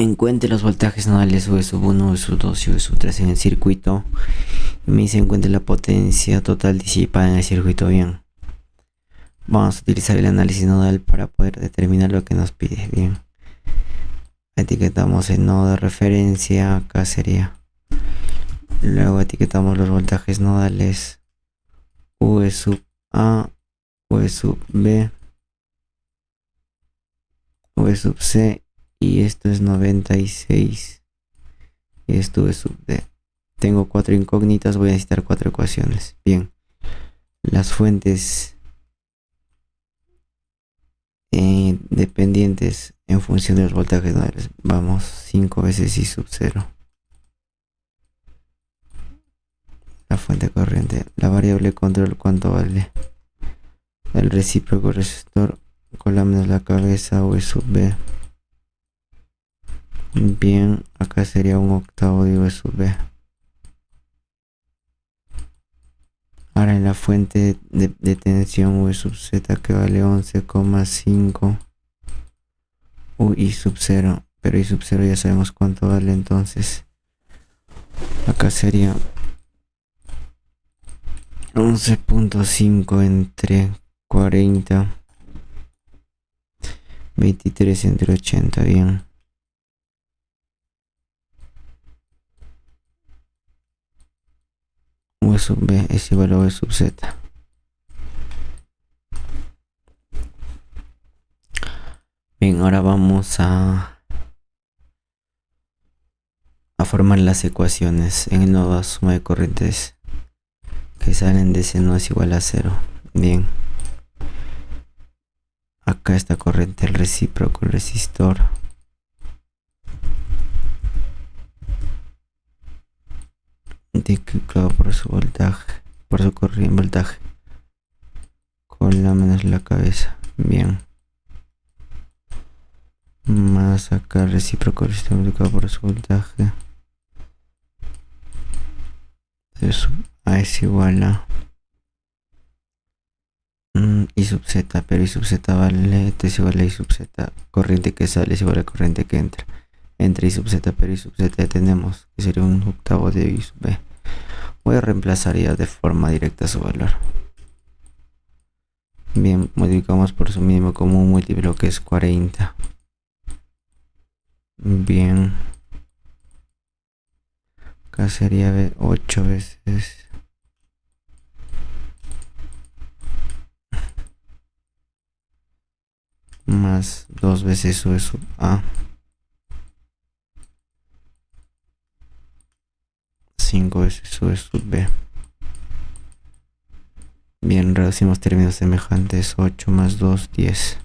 Encuentre los voltajes nodales V sub 1, V sub 2 y V sub 3 en el circuito. Y me dice encuentre la potencia total disipada en el circuito. Bien. Vamos a utilizar el análisis nodal para poder determinar lo que nos pide. Bien. Etiquetamos el nodo de referencia. Acá sería. Luego etiquetamos los voltajes nodales. V sub A, V sub B, V sub C. Y esto es 96. Y esto es sub D. Tengo 4 incógnitas, voy a necesitar 4 ecuaciones. Bien. Las fuentes dependientes en función de los voltajes nodales. Vamos, 5 veces I sub 0. La fuente corriente. La variable control, ¿cuánto vale? El recíproco resistor con la menos la cabeza, V sub B. Bien, acá sería 1/8 de V sub B. Ahora en la fuente de tensión V sub Z, que vale 11,5 I sub 0, pero I sub 0 ya sabemos cuánto vale, entonces acá sería 11,5 entre 40, 23 entre 80. Bien. V sub B es igual a V sub Z. Bien, ahora vamos a formar las ecuaciones. En el nodo suma de corrientes que salen de ese nodo es igual a 0. Bien. Acá esta corriente, el recíproco, el resistor. Multiplicado por su voltaje, por su corriente voltaje. Con la menos la cabeza. Bien. Más acá el recíproco del resistor multiplicado por su voltaje. Eso A es igual a I sub Z, pero I sub Z vale, esto es igual a I sub Z, corriente que sale es igual a corriente que entra. Entre I sub Z, pero I sub Z ya tenemos, que sería 1/8 de I sub B. Voy a reemplazar ya de forma directa su valor. Bien, modificamos por su mínimo común múltiplo, que es 40. Bien. Acá sería 8 veces más 2 veces V sub A, 5 veces V sub B. Bien, reducimos términos semejantes. 8 más 2, 10.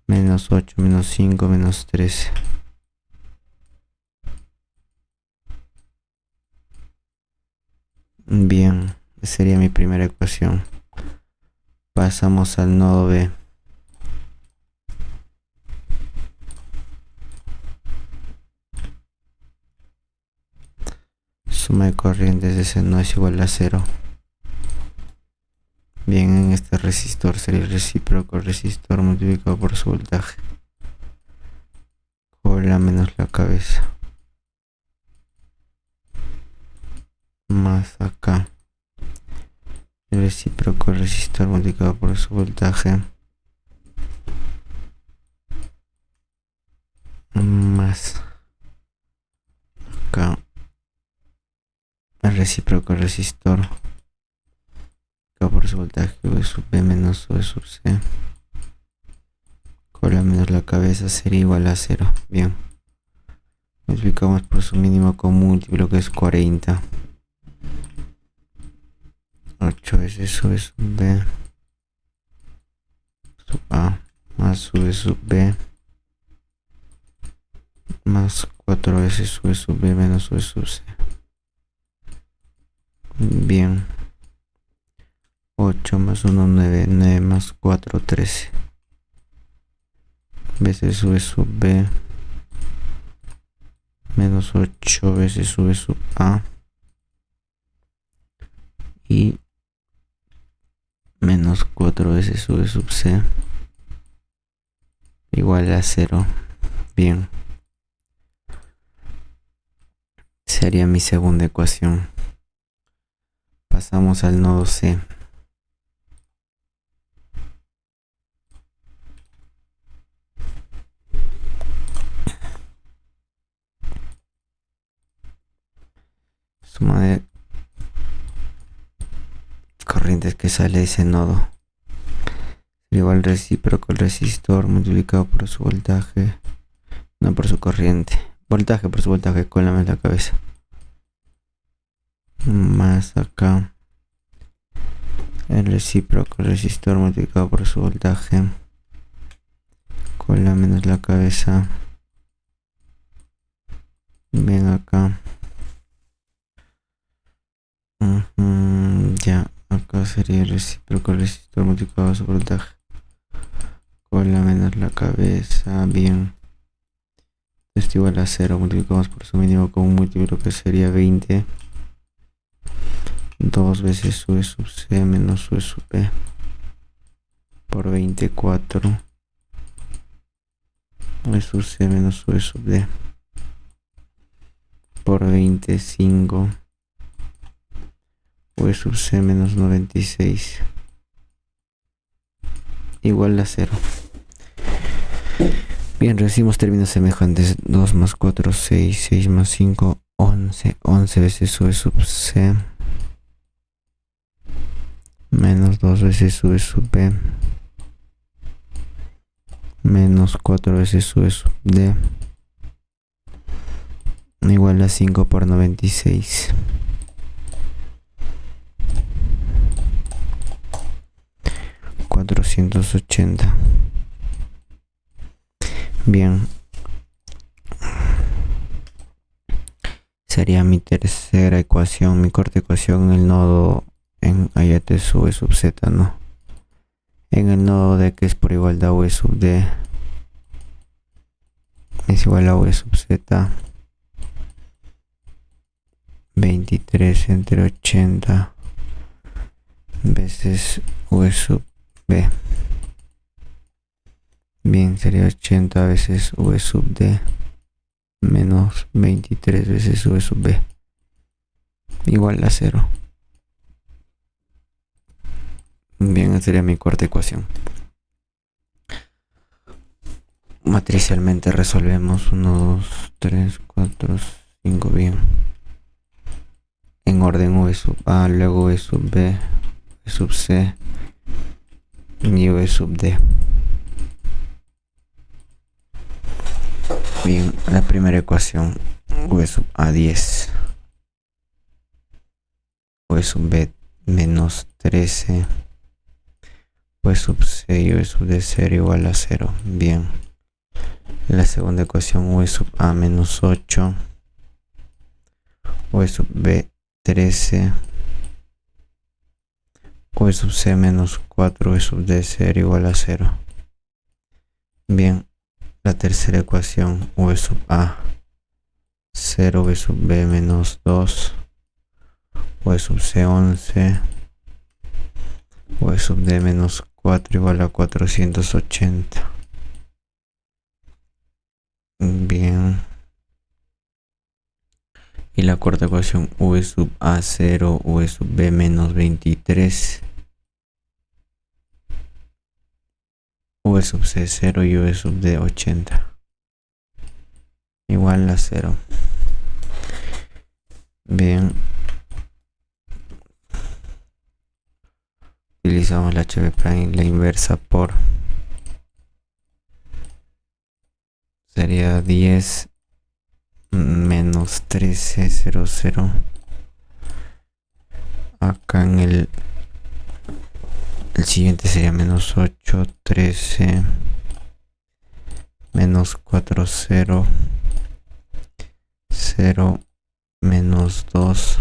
Menos 8, menos 5, menos 13. Bien, sería mi primera ecuación. Pasamos al nodo B. Suma de corrientes de ese no es igual a 0. Bien, en este resistor sería el recíproco resistor multiplicado por su voltaje. Cola menos la cabeza. Más acá. El recíproco resistor multiplicado por su voltaje. Más acá. El recíproco resistor por su voltaje V sub B menos V sub C. Cola menos la cabeza sería igual a 0. Bien. Multiplicamos por su mínimo común múltiplo, que es 40. 8 veces V sub B sub A más V sub B más 4 veces V sub B menos V sub C. Bien. 8 más 1, 9, 9 más 4, 13. Veces V sub B menos 8 veces V sub A y menos 4 veces V sub C igual a 0. Bien. Sería mi segunda ecuación. Pasamos al nodo C. Suma de corrientes que sale de ese nodo. Sería igual recíproco el resistor multiplicado por su voltaje. No por su corriente. Voltaje por su voltaje, cólame en la cabeza. Más acá. El recíproco el resistor multiplicado por su voltaje. Cola menos la cabeza. Ven acá. Ya, acá sería el recíproco el resistor multiplicado por su voltaje. Cola menos la cabeza. Bien. Esto igual a 0. Multiplicamos por su mínimo con un múltiplo que sería 20. 2 veces u sub c menos u sub b por 24 u sub c menos u sub d por 25 u sub c menos 96 igual a 0. Bien, recibimos términos semejantes. 2 más 4, 6, 6 más 5, 11. 11 veces u sub c menos 2 veces u sub b menos 4 veces u sub d igual a 5 por 96. $480. Bien. Sería mi tercera ecuación, mi cuarta ecuación en el nodo en ayat sub sub z, ¿no? En el nodo de que es por igualdad u sub d es igual a u sub z 23 entre 80 veces u sub b. Bien, sería 80 veces u sub d menos 23 veces u sub b igual a 0. Bien, esa sería mi cuarta ecuación. Matricialmente resolvemos 1, 2, 3, 4, 5. Bien. En orden v sub a, luego v sub b, v sub c y v sub d. Bien, la primera ecuación, v sub a 10, v sub b menos 13, v sub c y v sub d 0 igual a 0. Bien. La segunda ecuación, v sub a menos 8, v sub b 13, v sub c menos 4, v sub d 0 igual a 0. Bien. La tercera ecuación, v sub a 0, v sub b menos 2, v sub c 11, v sub d menos 4 igual a 480. Bien. Y la cuarta ecuación, v sub a 0, v sub b menos 23, v sub c 0 y v sub d 80 igual a 0. Bien. Utilizamos la HB prime, la inversa por sería 10 menos 13, 0, 0. Acá en el siguiente sería menos 8, 13, menos 4, 0, 0, menos 2,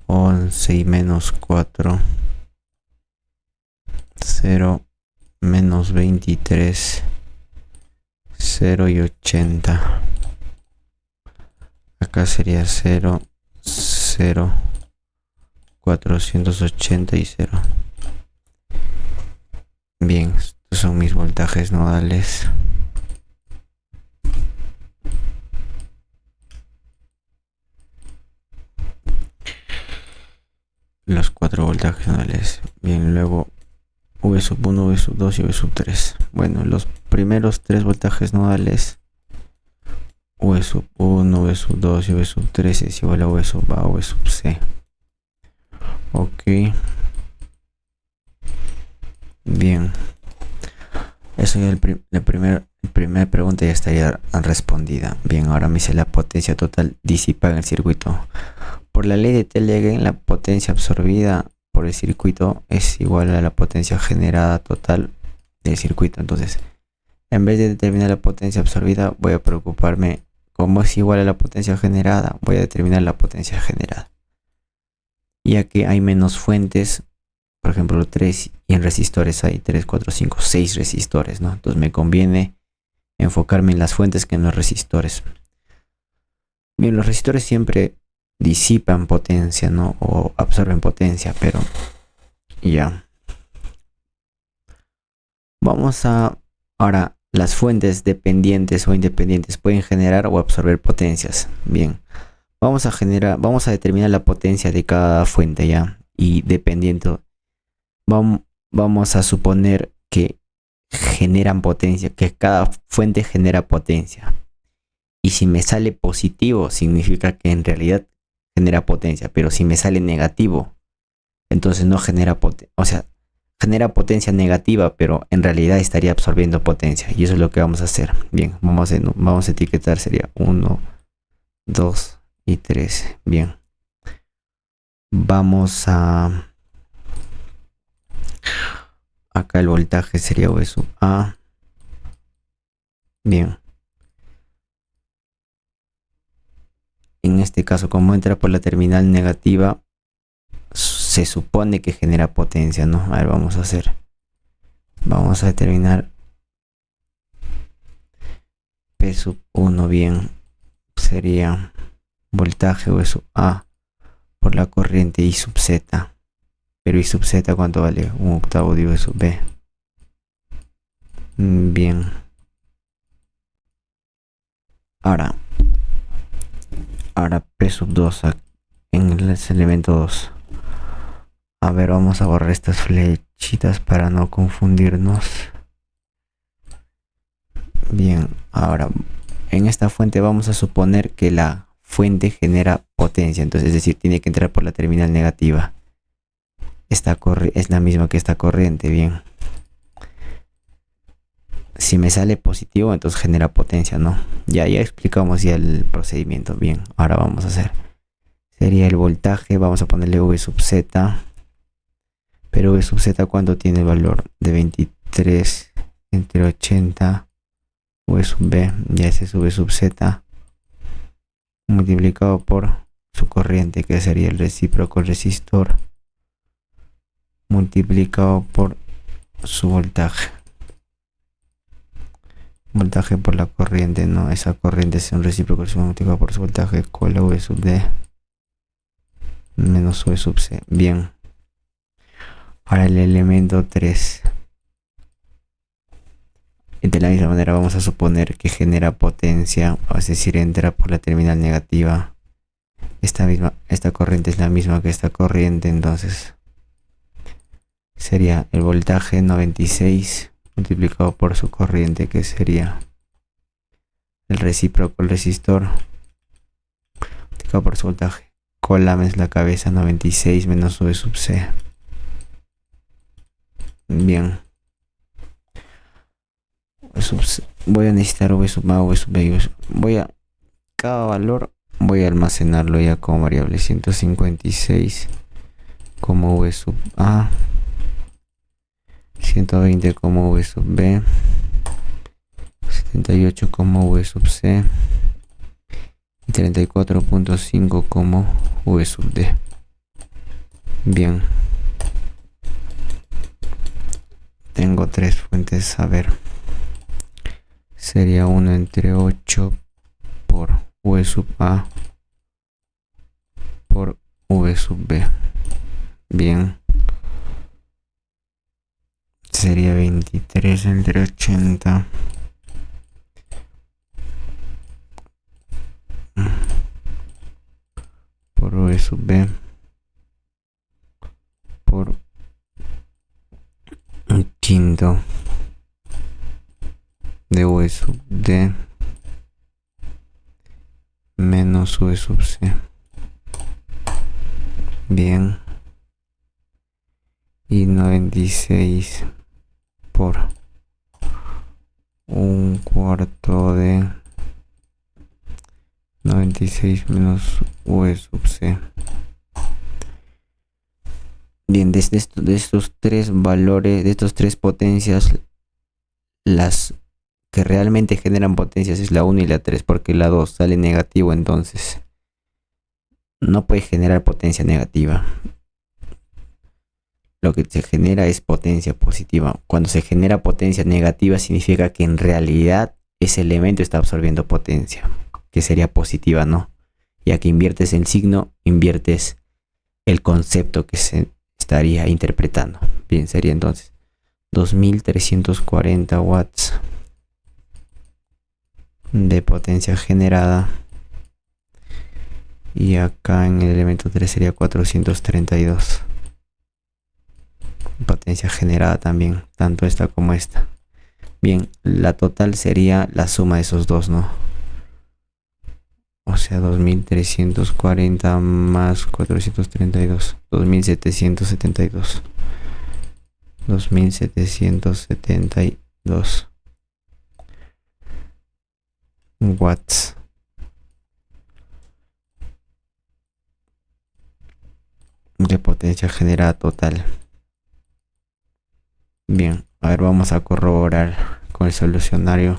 11 y menos 4, 0, menos 23, 0 y 80. Acá sería 0, 0, 480 y 0. Bien, Estos son mis voltajes nodales. Los 4 voltajes nodales. Bien, luego V sub 1, V sub 2 y V sub 3. Bueno, los primeros 3 voltajes nodales, V sub 1, V sub 2 y V sub 3 es igual a V sub A o V sub C. Ok. Bien. Eso ya la primera pregunta ya estaría respondida. Bien, ahora me dice la potencia total disipada en el circuito. Por la ley de Telegreen, la potencia absorbida por el circuito es igual a la potencia generada total del circuito. Entonces, en vez de determinar la potencia absorbida, voy a preocuparme como es igual a la potencia generada, voy a determinar la potencia generada. Ya que hay menos fuentes, por ejemplo 3, y en resistores hay 3, 4, 5, 6 resistores, ¿no? Entonces me conviene enfocarme en las fuentes que en los resistores. Bien, los resistores siempre disipan potencia, ¿no? O absorben potencia, pero ya. Vamos a... Ahora, las fuentes dependientes o independientes pueden generar o absorber potencias. Bien, vamos a determinar la potencia de cada fuente, ya. Y dependiendo, vamos a suponer que generan potencia, que cada fuente genera potencia. Y si me sale positivo, significa que en realidad genera potencia. Pero si me sale negativo, entonces no genera potencia. O sea, genera potencia negativa, pero en realidad estaría absorbiendo potencia. Y eso es lo que vamos a hacer. Bien, vamos a etiquetar, sería 1, 2 y 3. Bien. Vamos a... Acá el voltaje sería V sub A. Bien. En este caso, como entra por la terminal negativa, se supone que genera potencia, ¿no? A ver, vamos a hacer. Vamos a determinar P sub 1, bien. Sería voltaje V sub A por la corriente I sub Z. Pero I sub Z, ¿cuánto vale? 1/8 de V sub B. Bien. Ahora P sub 2 en el elemento 2. A ver, vamos a borrar estas flechitas para no confundirnos. Bien, ahora en esta fuente vamos a suponer que la fuente genera potencia. Entonces, es decir, tiene que entrar por la terminal negativa. Esta es la misma que esta corriente, bien. Si me sale positivo, entonces genera potencia, ¿no? Ya explicamos ya el procedimiento. Bien, ahora vamos a hacer. Sería el voltaje, vamos a ponerle V sub Z. Pero V sub Z, ¿cuánto tiene el valor? De 23 entre 80. V sub B, ya ese es V sub Z. Multiplicado por su corriente, que sería el recíproco resistor. Multiplicado por su voltaje. Voltaje por la corriente, no, esa corriente es un recíproco multiplicado por su voltaje, con la V sub D menos V sub C. Bien. Ahora el elemento 3. De la misma manera vamos a suponer que genera potencia, es decir, entra por la terminal negativa. Esta corriente es la misma que esta corriente, entonces sería el voltaje 96 multiplicado por su corriente, que sería el recíproco, el resistor, multiplicado por su voltaje. Colame es la cabeza, 96 menos V sub C. Bien. Voy a necesitar V sub A, V sub B. Cada valor voy a almacenarlo ya como variable. 156 como V sub A. 120 como V sub B. 78 como V sub C. Y 34.5 como V sub D. Bien. Tengo 3 fuentes, a ver. Sería 1 entre 8 por V sub A por V sub B. Bien. sería 23 entre 80 por V sub B por un quinto de V sub D menos V sub C. Bien. Y 96 por un cuarto de 96 menos V sub C. Bien, de estos tres valores, de estos tres potencias, las que realmente generan potencias es la 1 y la 3, porque la 2 sale negativo, entonces no puede generar potencia negativa. Lo que se genera es potencia positiva. Cuando se genera potencia negativa significa que en realidad ese elemento está absorbiendo potencia, que sería positiva, ¿no? Ya que inviertes el signo, inviertes el concepto que se estaría interpretando. Bien, sería entonces 2340 watts de potencia generada. Y acá en el elemento 3 sería 432. Potencia generada también, tanto esta como esta. Bien, la total sería la suma de esos dos, ¿no? O sea, 2340 más 432, 2772. 2772 watts de potencia generada total. Bien, a ver, vamos a corroborar con el solucionario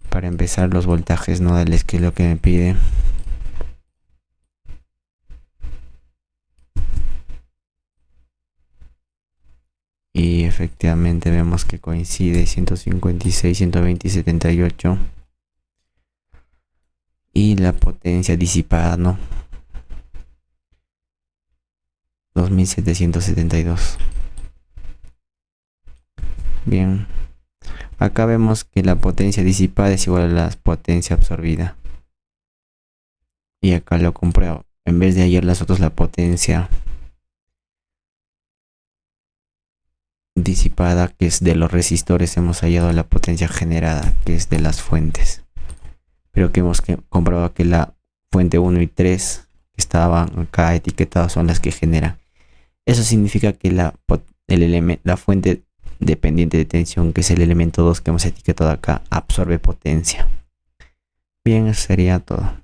para empezar los voltajes nodales, que es lo que me pide. Y efectivamente vemos que coincide 156, 120 y 78. Y la potencia disipada, ¿no? 2772. Bien. Acá vemos que la potencia disipada es igual a la potencia absorbida. Y acá lo compruebo. En vez de hallar las otras, la potencia disipada, que es de los resistores, hemos hallado la potencia generada, que es de las fuentes. Pero que hemos comprobado que la fuente 1 y 3 que estaban acá etiquetadas son las que generan. Eso significa que la fuente dependiente de tensión, que es el elemento 2 que hemos etiquetado acá, absorbe potencia. Bien, eso sería todo.